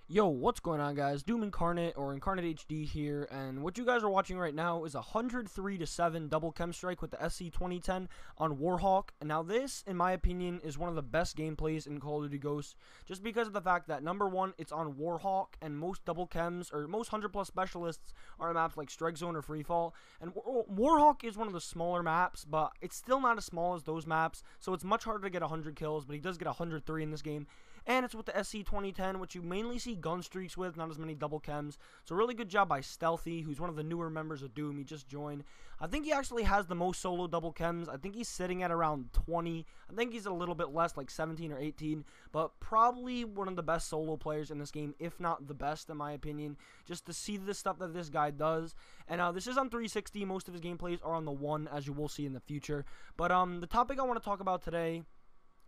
Yo, what's going on, guys? Doom Incarnate or Incarnate HD here, and what you guys are watching right now is a 103-7 double chem strike with the SC 2010 on WARHAWK. And now this, in my opinion, is one of the best gameplays in Call of Duty Ghosts, just because of the fact that, number one, it's on WARHAWK, and most double chems, or most 100+ specialists, are on maps like Strike Zone or Freefall. And WARHAWK is one of the smaller maps, but it's still not as small as those maps, so it's much harder to get 100 kills, but he does get 103 in this game. And it's with the SC 2010, which you mainly see gun streaks with, not as many double chems. So really good job by Stealthy, who's one of the newer members of Doom. He just joined. I think he actually has the most solo double chems. I think he's sitting at around 20. I think he's a little bit less, like 17 or 18. But probably one of the best solo players in this game, if not the best in my opinion. Just to see the stuff that this guy does. And this is on 360. Most of his gameplays are on the 1, as you will see in the future. But the topic I want to talk about today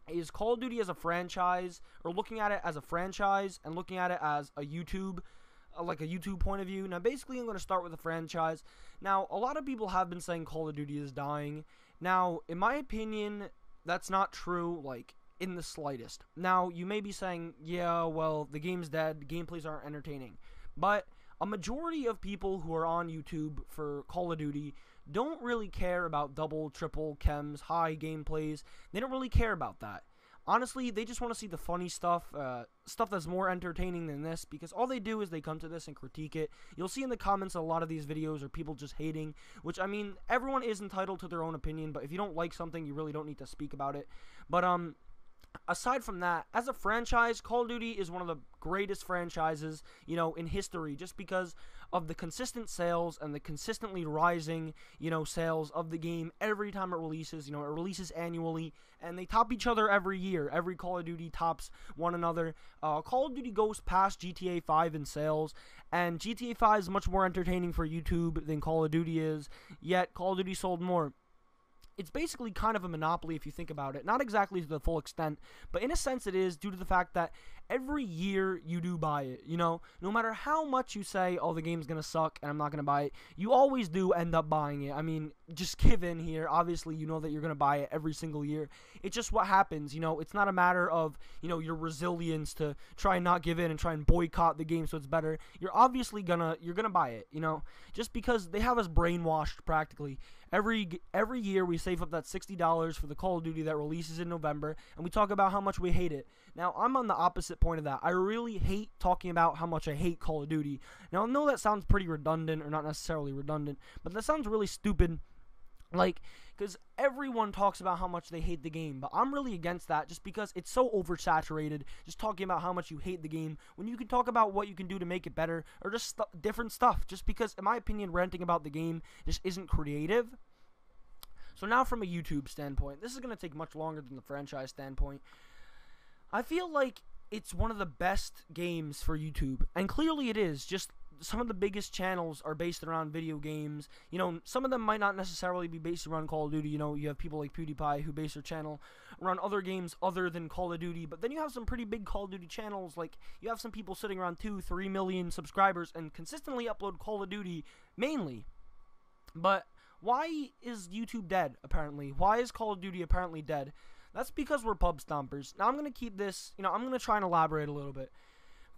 is Call of Duty as a franchise, or looking at it as a franchise and looking at it as a YouTube, like a YouTube point of view. Now, basically, I'm going to start with the franchise. Now, a lot of people have been saying Call of Duty is dying. Now, in my opinion, that's not true, like, in the slightest. Now, you may be saying, yeah, well, the game's dead, the gameplays aren't entertaining. But a majority of people who are on YouTube for Call of Duty don't really care about double, triple, chems, high gameplays. They don't really care about that. Honestly, they just want to see the funny stuff, stuff that's more entertaining than this, because all they do is they come to this and critique it. You'll see in the comments a lot of these videos are people just hating, which, I mean, everyone is entitled to their own opinion, but if you don't like something, you really don't need to speak about it. But, aside from that, as a franchise, Call of Duty is one of the greatest franchises, you know, in history, just because of the consistent sales and the consistently rising, you know, sales of the game every time it releases. You know, it releases annually, and they top each other every year. Every Call of Duty tops one another. Call of Duty goes past GTA 5 in sales, and GTA 5 is much more entertaining for YouTube than Call of Duty is, yet Call of Duty sold more. It's basically kind of a monopoly if you think about it. Not exactly to the full extent, but in a sense it is, due to the fact that every year you do buy it, you know? No matter how much you say, oh, the game's gonna suck and I'm not gonna buy it, you always do end up buying it. I mean, just give in here. Obviously, you know that you're gonna buy it every single year. It's just what happens, you know? It's not a matter of, you know, your resilience to try and not give in and try and boycott the game so it's better. You're obviously gonna buy it, you know? Just because they have us brainwashed practically. Every year we save up that $60 for the Call of Duty that releases in November, and we talk about how much we hate it. Now, I'm on the opposite point of that. I really hate talking about how much I hate Call of Duty. Now, I know that sounds pretty redundant, or not necessarily redundant, but that sounds really stupid. Like, because everyone talks about how much they hate the game, but I'm really against that just because it's so oversaturated, just talking about how much you hate the game, when you can talk about what you can do to make it better, or just different stuff, just because, in my opinion, ranting about the game just isn't creative. So now from a YouTube standpoint, this is going to take much longer than the franchise standpoint. I feel like it's one of the best games for YouTube, and clearly it is. Just some of the biggest channels are based around video games. You know, some of them might not necessarily be based around Call of Duty. You know, you have people like PewDiePie who base their channel around other games other than Call of Duty, but then you have some pretty big Call of Duty channels. Like, you have some people sitting around 2-3 million subscribers and consistently upload Call of Duty mainly. But why is YouTube dead, apparently? Why is Call of Duty apparently dead? That's because we're pub stompers. Now, I'm going to keep this, you know, I'm going to try and elaborate a little bit.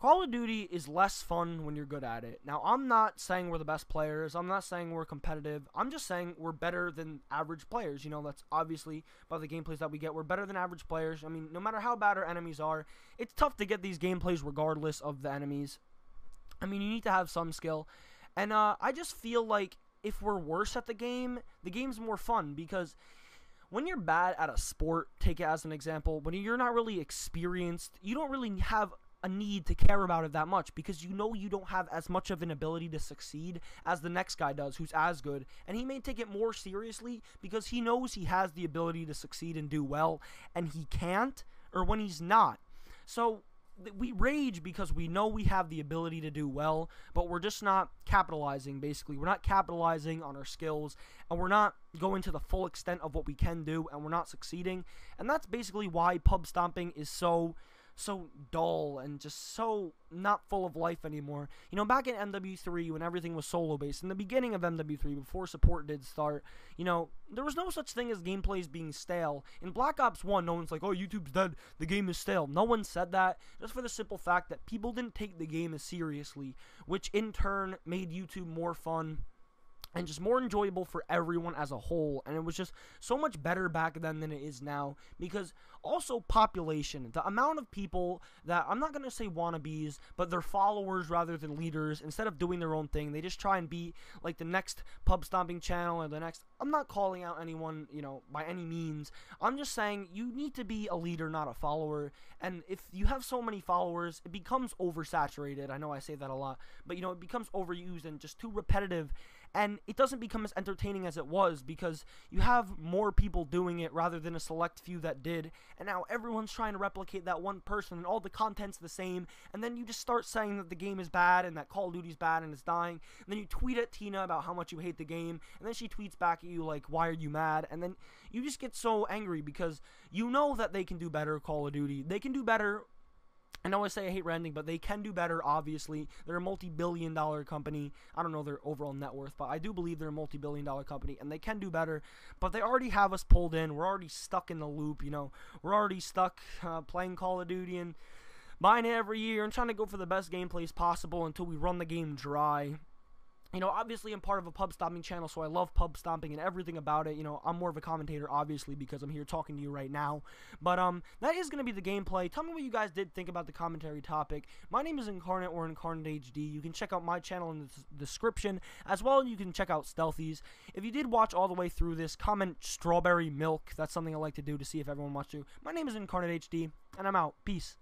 Call of Duty is less fun when you're good at it. Now, I'm not saying we're the best players. I'm not saying we're competitive. I'm just saying we're better than average players. You know, that's obviously by the gameplays that we get. We're better than average players. I mean, no matter how bad our enemies are, it's tough to get these gameplays regardless of the enemies. I mean, you need to have some skill. And I just feel like if we're worse at the game's more fun, because when you're bad at a sport, take it as an example, when you're not really experienced, you don't really have a need to care about it that much, because you know you don't have as much of an ability to succeed as the next guy does who's as good, and he may take it more seriously because he knows he has the ability to succeed and do well, and he can't, or when he's not. So we rage because we know we have the ability to do well, but we're just not capitalizing, basically. We're not capitalizing on our skills, and we're not going to the full extent of what we can do, and we're not succeeding. And that's basically why pub stomping is so so dull and just so not full of life anymore. You know, back in MW3 when everything was solo based, in the beginning of MW3 before support did start, you know, there was no such thing as gameplays being stale. In Black Ops 1, no one's like, oh, YouTube's dead, the game is stale. No one said that, just for the simple fact that people didn't take the game as seriously, which in turn made YouTube more fun and just more enjoyable for everyone as a whole. And it was just so much better back then than it is now, because also population, the amount of people that, I'm not going to say wannabes, but they're followers rather than leaders. Instead of doing their own thing, they just try and be like the next pub stomping channel or the next, I'm not calling out anyone, you know, by any means. I'm just saying you need to be a leader, not a follower. And if you have so many followers, it becomes oversaturated. I know I say that a lot, but you know, it becomes overused and just too repetitive. And it doesn't become as entertaining as it was, because you have more people doing it rather than a select few that did. And now everyone's trying to replicate that one person, and all the content's the same. And then you just start saying that the game is bad and that Call of Duty's bad and it's dying. And then you tweet at Tina about how much you hate the game. And then she tweets back at you like, why are you mad? And then you just get so angry because you know that they can do better, Call of Duty. They can do better. I know I say I hate ranting, but they can do better, obviously. They're a multi-billion-dollar company. I don't know their overall net worth, but I do believe they're a multi-billion-dollar company, and they can do better. But they already have us pulled in. We're already stuck in the loop, you know. We're already stuck playing Call of Duty and buying it every year and trying to go for the best gameplays possible until we run the game dry. You know, obviously I'm part of a pub stomping channel, so I love pub stomping and everything about it. You know, I'm more of a commentator, obviously, because I'm here talking to you right now. But, that is going to be the gameplay. Tell me what you guys did think about the commentary topic. My name is Incarnate, or Incarnate HD. You can check out my channel in the description. As well, you can check out Stealthies. If you did watch all the way through this, comment strawberry milk. That's something I like to do to see if everyone wants to. My name is Incarnate HD, and I'm out. Peace.